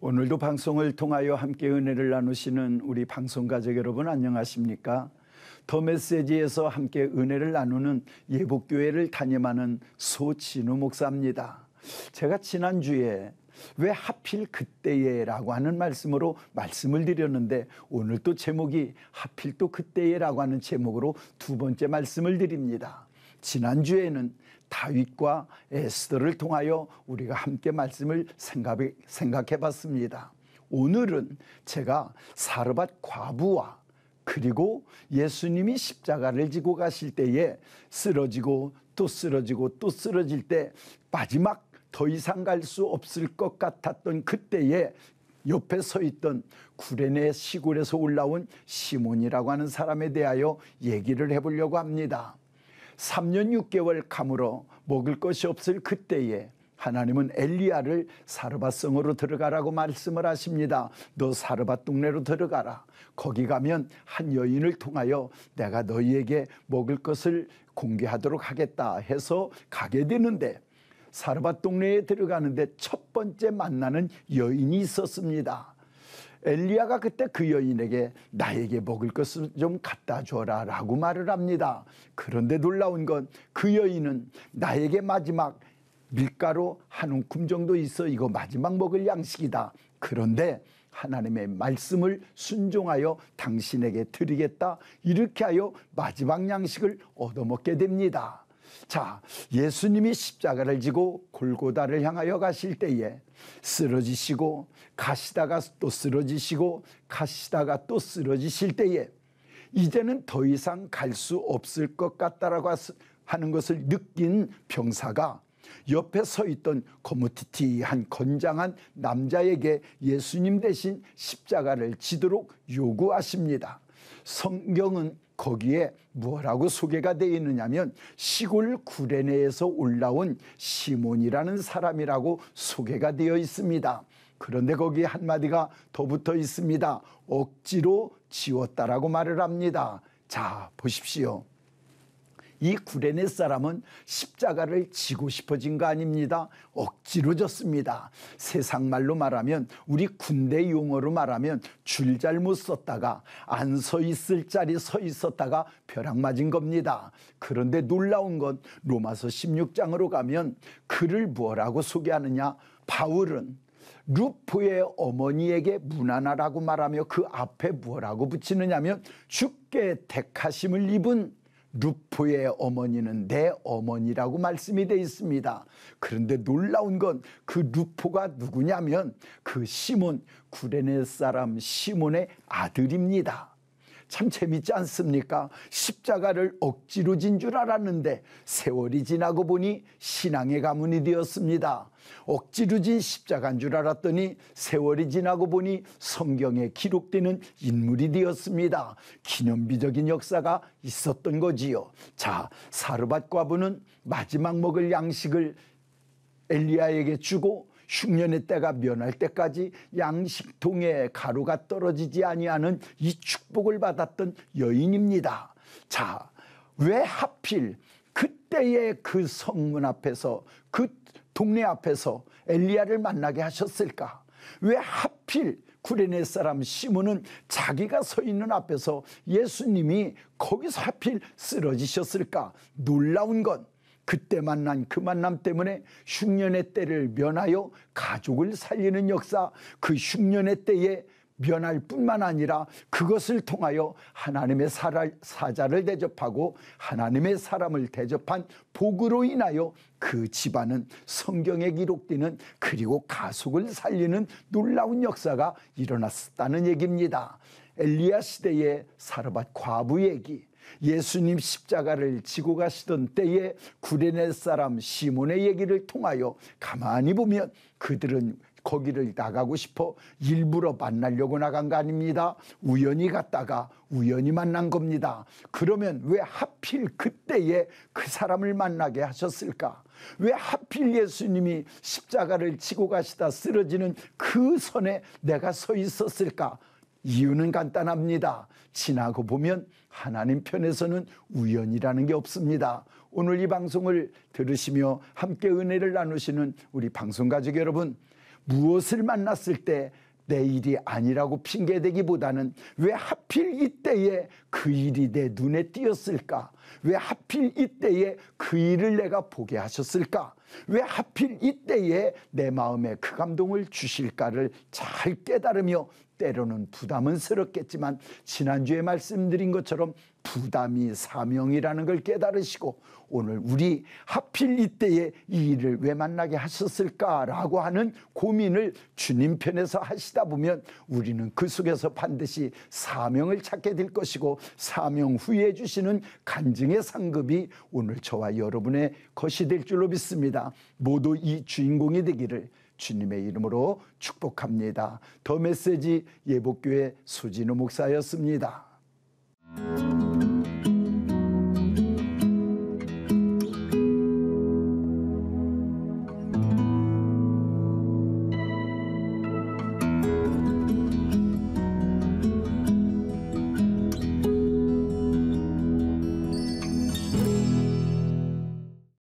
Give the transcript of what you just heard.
오늘도 방송을 통하여 함께 은혜를 나누시는 우리 방송가족 여러분 안녕하십니까? 더 메시지에서 함께 은혜를 나누는 예복교회를 담임하는 소진우 목사입니다. 제가 지난주에 왜 하필 그때에 라고 하는 말씀으로 말씀을 드렸는데 오늘 또 제목이 하필 또 그때에 라고 하는 제목으로 두 번째 말씀을 드립니다. 지난주에는 다윗과 에스더를 통하여 우리가 함께 말씀을 생각해 봤습니다. 오늘은 제가 사르밧 과부와 그리고 예수님이 십자가를 지고 가실 때에 쓰러지고 또 쓰러지고 또 쓰러질 때 마지막 더 이상 갈 수 없을 것 같았던 그때에 옆에 서 있던 구레네 시골에서 올라온 시몬이라고 하는 사람에 대하여 얘기를 해보려고 합니다. 3년 6개월 감으로 먹을 것이 없을 그때에 하나님은 엘리야를 사르밧 성으로 들어가라고 말씀을 하십니다. 너 사르밧 동네로 들어가라. 거기 가면 한 여인을 통하여 내가 너희에게 먹을 것을 공개하도록 하겠다 해서 가게 되는데 사르밧 동네에 들어가는데 첫 번째 만나는 여인이 있었습니다. 엘리야가 그때 그 여인에게 나에게 먹을 것을 좀 갖다 줘라 라고 말을 합니다. 그런데 놀라운 건 그 여인은 나에게 마지막 밀가루 한 움큼 정도 있어 이거 마지막 먹을 양식이다. 그런데 하나님의 말씀을 순종하여 당신에게 드리겠다. 이렇게 하여 마지막 양식을 얻어먹게 됩니다. 자, 예수님이 십자가를 지고 골고다를 향하여 가실 때에 쓰러지시고 가시다가 또 쓰러지시고 가시다가 또 쓰러지실 때에 이제는 더 이상 갈 수 없을 것 같다라고 하는 것을 느낀 병사가 옆에 서 있던 거무튀튀한 건장한 남자에게 예수님 대신 십자가를 지도록 요구하십니다. 성경은 거기에 뭐라고 소개가 되어 있느냐면 시골 구레네에서 올라온 시몬이라는 사람이라고 소개가 되어 있습니다. 그런데 거기에 한마디가 더 붙어 있습니다. 억지로 지웠다라고 말을 합니다. 자, 보십시오. 이 구레네 사람은 십자가를 지고 싶어진 거 아닙니다. 억지로 졌습니다. 세상 말로 말하면 우리 군대 용어로 말하면 줄 잘못 썼다가 안 서 있을 자리 서 있었다가 벼락 맞은 겁니다. 그런데 놀라운 건 로마서 16장으로 가면 그를 뭐라고 소개하느냐. 바울은 루포의 어머니에게 문하나라고 말하며 그 앞에 뭐라고 붙이느냐면 주께 택하심을 입은 루포의 어머니는 내 어머니라고 말씀이 되어 있습니다. 그런데 놀라운 건 그 루포가 누구냐면 그 시몬, 구레네 사람 시몬의 아들입니다. 참 재밌지 않습니까? 십자가를 억지로 진 줄 알았는데 세월이 지나고 보니 신앙의 가문이 되었습니다. 억지로 진 십자가인 줄 알았더니 세월이 지나고 보니 성경에 기록되는 인물이 되었습니다. 기념비적인 역사가 있었던 거지요. 자, 사르밧 과부는 마지막 먹을 양식을 엘리야에게 주고 흉년의 때가 면할 때까지 양식통에 가루가 떨어지지 아니하는 이 축복을 받았던 여인입니다. 자, 왜 하필 그때의 그 성문 앞에서 그 동네 앞에서 엘리야를 만나게 하셨을까? 왜 하필 구레네 사람 시몬은 자기가 서 있는 앞에서 예수님이 거기서 하필 쓰러지셨을까? 놀라운 건 그때 만난 그 만남 때문에 흉년의 때를 면하여 가족을 살리는 역사, 그 흉년의 때에 면할 뿐만 아니라 그것을 통하여 하나님의 사자를 대접하고 하나님의 사람을 대접한 복으로 인하여 그 집안은 성경에 기록되는 그리고 가족을 살리는 놀라운 역사가 일어났다는 얘기입니다. 엘리야 시대의 사르밧 과부 얘기, 예수님 십자가를 지고 가시던 때에 구레네 사람 시몬의 얘기를 통하여 가만히 보면 그들은 거기를 나가고 싶어 일부러 만나려고 나간 거 아닙니다. 우연히 갔다가 우연히 만난 겁니다. 그러면 왜 하필 그때에 그 사람을 만나게 하셨을까? 왜 하필 예수님이 십자가를 지고 가시다 쓰러지는 그 선에 내가 서 있었을까? 이유는 간단합니다. 지나고 보면 하나님 편에서는 우연이라는 게 없습니다. 오늘 이 방송을 들으시며 함께 은혜를 나누시는 우리 방송가족 여러분, 무엇을 만났을 때 내 일이 아니라고 핑계대기보다는 왜 하필 이때에 그 일이 내 눈에 띄었을까? 왜 하필 이때에 그 일을 내가 보게 하셨을까? 왜 하필 이때에 내 마음에 그 감동을 주실까를 잘 깨달으며, 때로는 부담은 스럽겠지만 지난주에 말씀드린 것처럼 부담이 사명이라는 걸 깨달으시고, 오늘 우리 하필 이때에 이 일을 왜 만나게 하셨을까라고 하는 고민을 주님 편에서 하시다 보면 우리는 그 속에서 반드시 사명을 찾게 될 것이고, 사명 후에 주시는 간증의 상급이 오늘 저와 여러분의 것이 될 줄로 믿습니다. 모두 이 주인공이 되기를 주님의 이름으로 축복합니다. 더 메시지 예복교회 수진우 목사였습니다.